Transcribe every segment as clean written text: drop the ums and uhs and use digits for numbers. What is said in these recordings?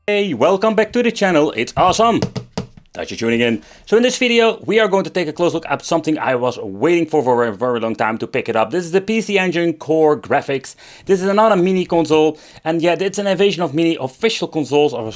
Hey, welcome back to the channel. It's awesome that you're tuning in. So in this video, we are going to take a close look at something I was waiting for a very long time to pick it up. This is the PC Engine Core Graphics. This is not a mini console, and yet it's an invasion of mini official consoles. Or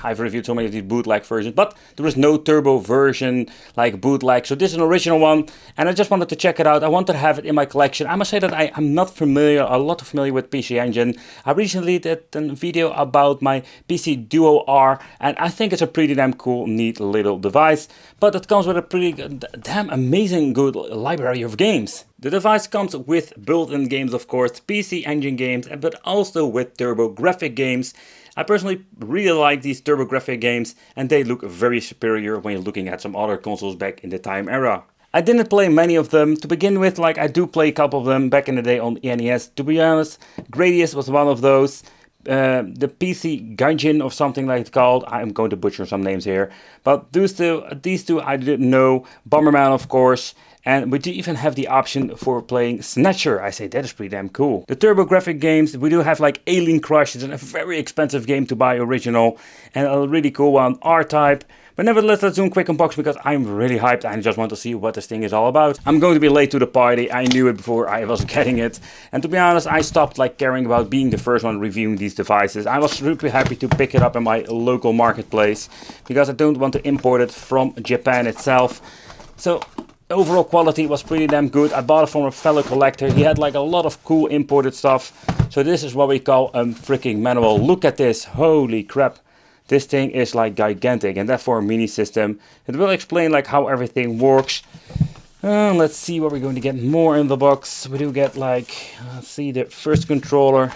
I've reviewed so many of these bootleg versions, but there is no turbo version like bootleg. So this is an original one, and I just wanted to check it out. I wanted to have it in my collection. I must say that I am not familiar, a lot familiar with PC Engine. I recently did a video about my PC Duo R, and I think it's a pretty damn cool, neat little device, but it comes with a pretty damn amazing good library of games. The device comes with built-in games, of course, PC Engine games, but also with TurboGrafx games. I personally really like these TurboGrafx games, and they look very superior when you're looking at some other consoles back in the time era. I didn't play many of them to begin with. Like, I do play a couple of them back in the day on NES. To be honest, Gradius was one of those. The PC Gaijin or something like it's called. I'm going to butcher some names here, but these two I didn't know. Bomberman, of course, and we do even have the option for playing Snatcher. I say that is pretty damn cool. The TurboGrafx games, we do have like Alien Crush. It's a very expensive game to buy original, and a really cool one, R-Type. But nevertheless, let's do a quick unbox because I'm really hyped and I just want to see what this thing is all about. I'm going to be late to the party. I knew it before I was getting it. And to be honest, I stopped like caring about being the first one reviewing these devices. I was super happy to pick it up in my local marketplace because I don't want to import it from Japan itself. So overall quality was pretty damn good. I bought it from a fellow collector. He had like a lot of cool imported stuff. So this is what we call a freaking manual. Look at this. Holy crap. This thing is like gigantic, and that for a mini system. It will explain like how everything works. Let's see what we're going to get more in the box. We do get like, let's see, the first controller,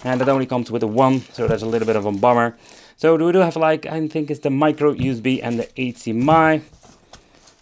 and that only comes with a one, so that's a little bit of a bummer. So we do have like, I think it's the micro USB and the HDMI.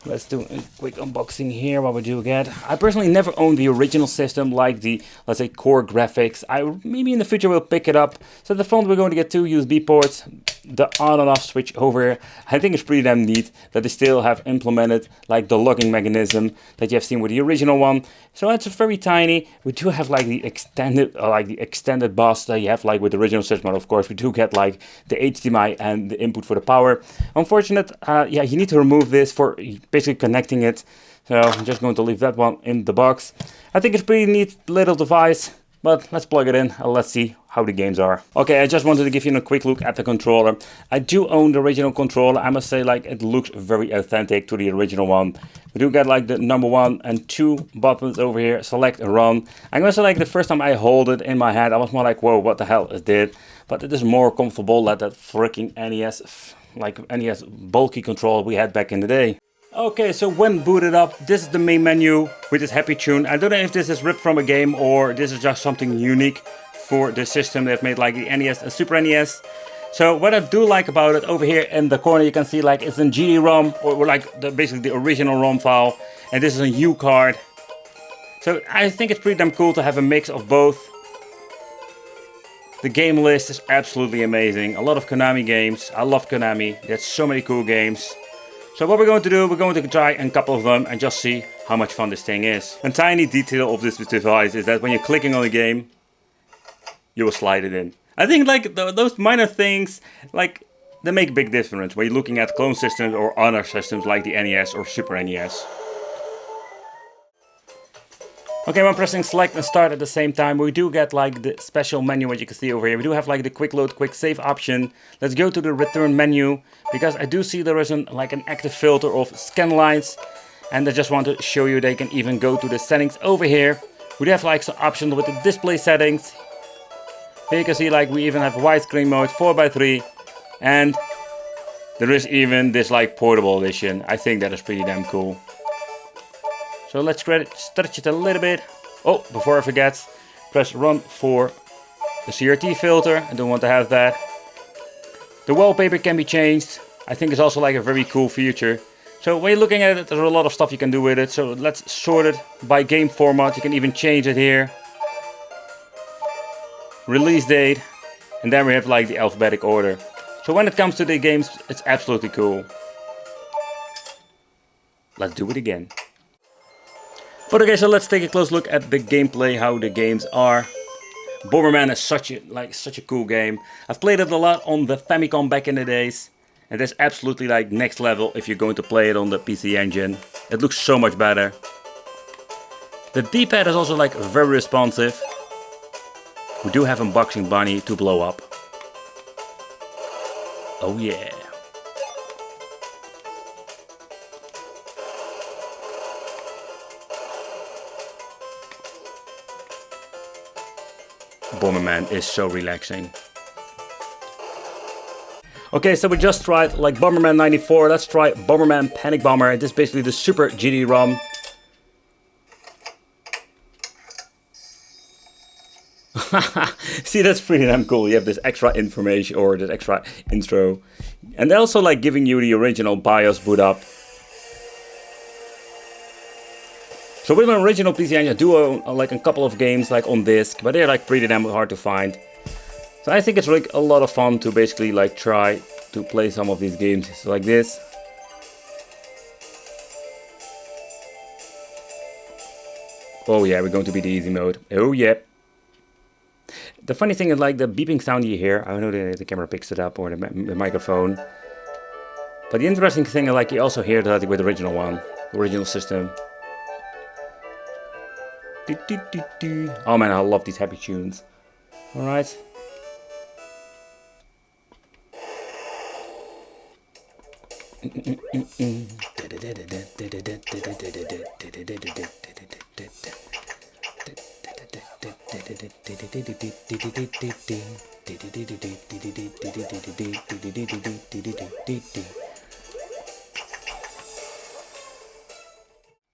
Let's do a quick unboxing here, what we do get. I personally never owned the original system like the, let's say, Core Graphics. I maybe in the future will pick it up. So at the front we're going to get two USB ports, the on and off switch over here. I think it's pretty damn neat that they still have implemented like the locking mechanism that you have seen with the original one. So it's very tiny. We do have like the extended bus that you have like with the original system. Of course, we do get like the HDMI and the input for the power. Unfortunate, yeah, you need to remove this for basically connecting it. So I'm just going to leave that one in the box. I think it's a pretty neat little device, but let's plug it in and let's see how the games are. Okay, I just wanted to give you a quick look at the controller. I do own the original controller. I must say, like, it looks very authentic to the original one. We do get like the number 1 and 2 buttons over here, select and run. I'm gonna say like the first time I hold it in my hand, I was more like, whoa, what the hell is this? But it is more comfortable than that freaking NES, like NES bulky controller we had back in the day. Okay, so when booted up, this is the main menu with this Happy Tune. I don't know if this is ripped from a game or this is just something unique for the system. They've made like the NES and Super NES. So what I do like about it, over here in the corner you can see like it's in GD-ROM or like basically the original ROM file, and this is a U card. So I think it's pretty damn cool to have a mix of both. The game list is absolutely amazing. A lot of Konami games. I love Konami. There's so many cool games. So what we're going to do, we're going to try a couple of them and just see how much fun this thing is. A tiny detail of this device is that when you're clicking on a game, you will slide it in. I think like those minor things, like they make a big difference when you're looking at clone systems or other systems like the NES or Super NES. Okay, when pressing select and start at the same time, we do get like the special menu, what you can see over here. We do have like the quick load, quick save option. Let's go to the return menu, because I do see there is like an active filter of scan lines. And I just want to show you they can even go to the settings over here. We do have like some options with the display settings. Here you can see like we even have widescreen mode, 4:3. And there is even this like portable edition. I think that is pretty damn cool. So let's stretch it a little bit. Oh, before I forget, press run for the CRT filter. I don't want to have that. The wallpaper can be changed. I think it's also like a very cool feature. So when you're looking at it, there's a lot of stuff you can do with it. So let's sort it by game format. You can even change it here. Release date. And then we have like the alphabetic order. So when it comes to the games, it's absolutely cool. Let's do it again. But okay, so let's take a close look at the gameplay, how the games are. Bomberman is such a cool game. I've played it a lot on the Famicom back in the days. And it's absolutely like next level if you're going to play it on the PC Engine. It looks so much better. The D-pad is also like very responsive. We do have a boxing bunny to blow up. Oh yeah. Bomberman is so relaxing. Okay, so we just tried like Bomberman 94. Let's try Bomberman Panic Bomber. This is basically the Super GD-ROM. See, that's pretty damn cool. You have this extra information or this extra intro. And they're also like giving you the original BIOS boot up. So with an original PC Engine, I do own like a couple of games like on disc, but they're like pretty damn hard to find. So I think it's like a lot of fun to basically like try to play some of these games like this. Oh yeah, we're going to be the easy mode. Oh yeah. The funny thing is like the beeping sound you hear, I don't know if the camera picks it up or the microphone. But the interesting thing is like you also hear that with the original one, the original system. Oh man, I love these happy tunes. Alright.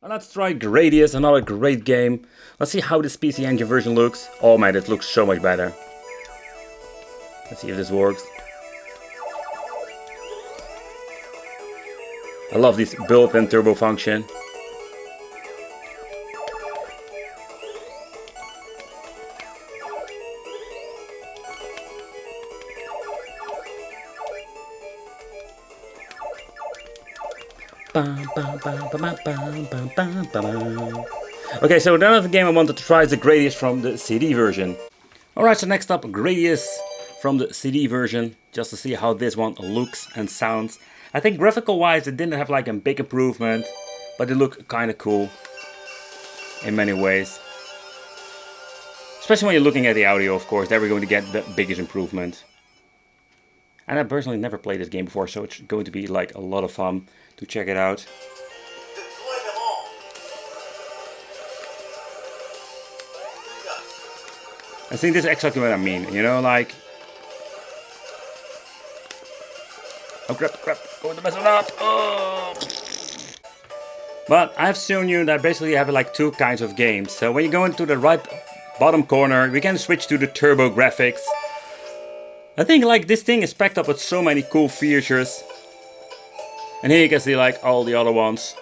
Let's try Gradius, another great game. Let's see how this PC Engine version looks. Oh man, it looks so much better. Let's see if this works. I love this built-in turbo function. Okay, so another game I wanted to try is the Gradius from the CD version. Alright, so next up, Gradius from the CD version, just to see how this one looks and sounds. I think graphical wise it didn't have like a big improvement, but it looked kind of cool in many ways. Especially when you're looking at the audio, of course, there we're going to get the biggest improvement. And I personally never played this game before, so it's going to be like a lot of fun to check it out. I think this is exactly what I mean, you know, like... Oh crap, going to mess it up! Oh. But I've shown you that basically you have like two kinds of games. So when you go into the right bottom corner, we can switch to the turbo graphics. I think like this thing is packed up with so many cool features. And here you can see like all the other ones.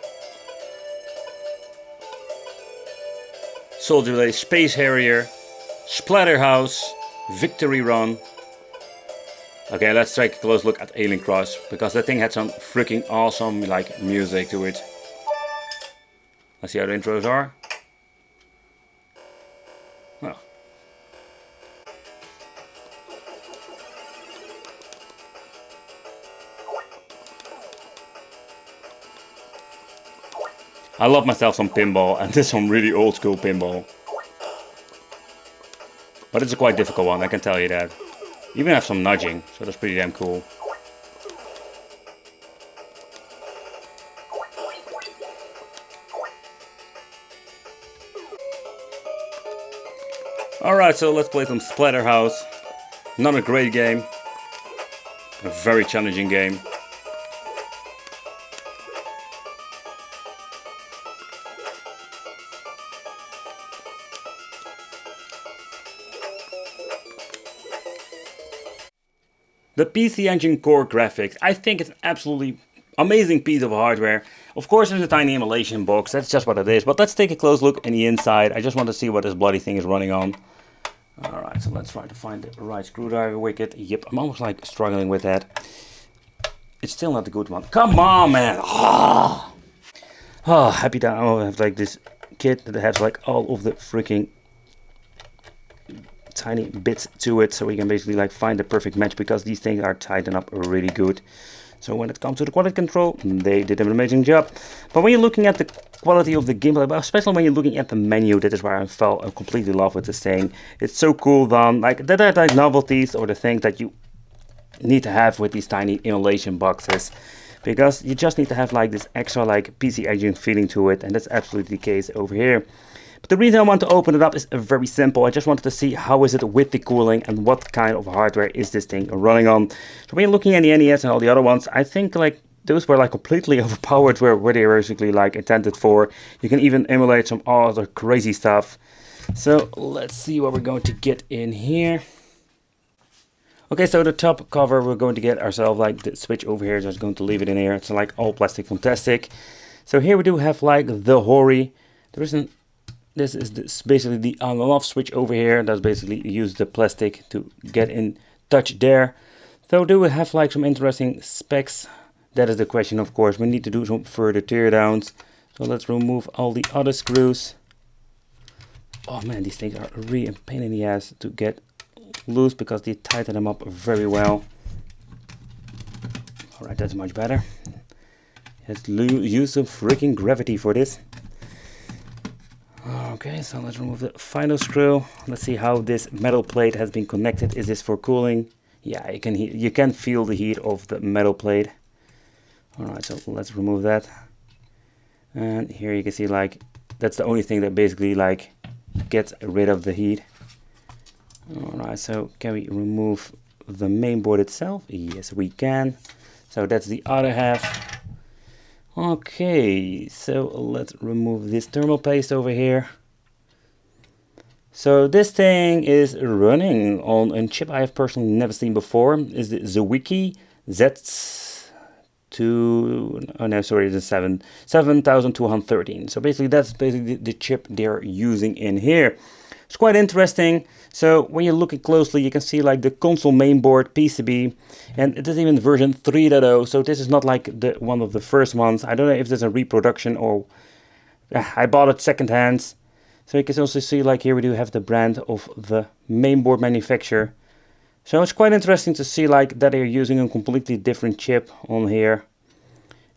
Soldier Blade, Space Harrier, Splatterhouse, Victory Run. Okay, let's take a close look at Alien Cross, because that thing had some freaking awesome like music to it. Let's see how the intros are. Oh. I love myself some pinball, and this is some really old school pinball. But it's a quite difficult one, I can tell you that. Even have some nudging, so that's pretty damn cool. Alright, so let's play some Splatterhouse. Not a great game. A very challenging game. The PC Engine Core graphics, I think it's an absolutely amazing piece of hardware. Of course there's a tiny emulation box, that's just what it is. But let's take a close look in the inside. I just want to see what this bloody thing is running on. Alright, so let's try to find the right screwdriver wicket. Yep, I'm almost like struggling with that. It's still not a good one. Come on, man! Oh, happy that I have like this kit that has like all of the freaking tiny bits to it, so we can basically like find the perfect match, because these things are tightened up really good. So when it comes to the quality control, they did an amazing job. But when you're looking at the quality of the gameplay, but especially when you're looking at the menu, that is where I fell completely in love with this thing. It's so cool done. Like, that are like novelties or the things that you need to have with these tiny emulation boxes, because you just need to have like this extra like PC Engine feeling to it, and that's absolutely the case over here. But the reason I want to open it up is very simple. I just wanted to see how is it with the cooling and what kind of hardware is this thing running on. So when you're looking at the NES and all the other ones, I think like those were like completely overpowered where they were basically like intended for. You can even emulate some other crazy stuff. So let's see what we're going to get in here. Okay, so the top cover, we're going to get ourselves like the switch over here. Just going to leave it in here. It's like all plastic, fantastic. So here we do have like the Hori. This is basically the on and off switch over here. That's basically use the plastic to get in touch there. So do we have like some interesting specs? That is the question, of course. We need to do some further teardowns. So let's remove all the other screws. Oh man, these things are really a pain in the ass to get loose, because they tighten them up very well. Alright, that's much better. Let's use some freaking gravity for this. Okay, so let's remove the final screw. Let's see how this metal plate has been connected. Is this for cooling? Yeah, you can feel the heat of the metal plate. Alright, so let's remove that. And here you can see like that's the only thing that basically like gets rid of the heat. Alright, so can we remove the main board itself? Yes, we can. So that's the other half. Okay, so let's remove this thermal paste over here. So this thing is running on a chip I have personally never seen before. Is the Zwicky Z2, oh no, sorry, it's 7213. So basically that's basically the chip they're using in here. It's quite interesting. So when you're looking closely, you can see like the console mainboard PCB, and it is even version 3.0. So this is not like the one of the first ones. I don't know if there's a reproduction or I bought it secondhand. So you can also see like here we do have the brand of the mainboard manufacturer. So it's quite interesting to see like that they're using a completely different chip on here.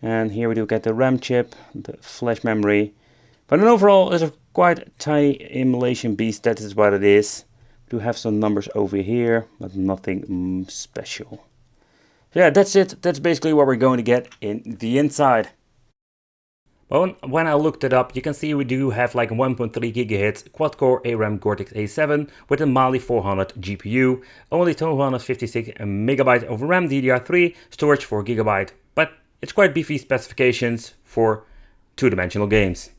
And here we do get the RAM chip, the flash memory. But in overall, it's a quite tiny emulation beast. That is what it is. We do have some numbers over here, but nothing special. Yeah, that's it. That's basically what we're going to get in the inside. Well, when I looked it up, you can see we do have like 1.3 GHz quad-core ARM Cortex A7 with a Mali 400 GPU, only 256 MB of RAM DDR3, storage 4 GB, but it's quite beefy specifications for two-dimensional games.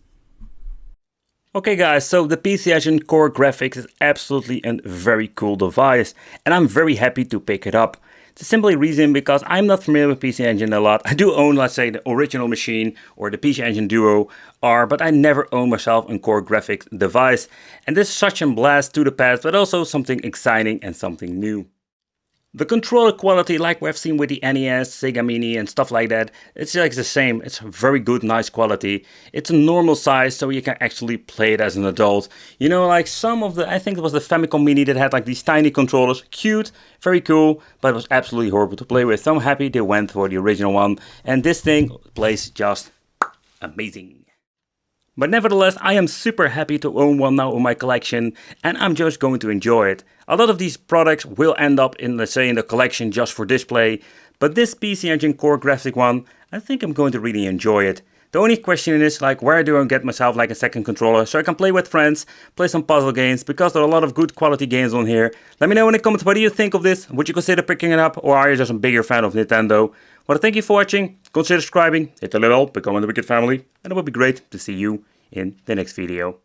Okay guys, so the PC Engine Core Graphics is absolutely a very cool device, and I'm very happy to pick it up. The simply reason because I'm not familiar with PC Engine a lot. I do own, let's say, the original machine or the PC Engine Duo R, but I never owned myself a Core Graphics device. And this is such a blast to the past, but also something exciting and something new. The controller quality, like we've seen with the NES, Sega Mini and stuff like that, it's like the same. It's very good, nice quality. It's a normal size, so you can actually play it as an adult. You know, like some of the, I think it was the Famicom Mini that had like these tiny controllers. Cute, very cool, but it was absolutely horrible to play with. So I'm happy they went for the original one. And this thing plays just amazing. But nevertheless, I am super happy to own one now in my collection, and I'm just going to enjoy it. A lot of these products will end up in, let's say, in the collection just for display, but this PC Engine Core Graphics one, I think I'm going to really enjoy it. The only question is, like, where do I get myself like a second controller so I can play with friends, play some puzzle games, because there are a lot of good quality games on here. Let me know in the comments, what do you think of this? Would you consider picking it up, or are you just a bigger fan of Nintendo? Well, thank you for watching, consider subscribing, hit the little bell, become the Wicked family, and it would be great to see you in the next video.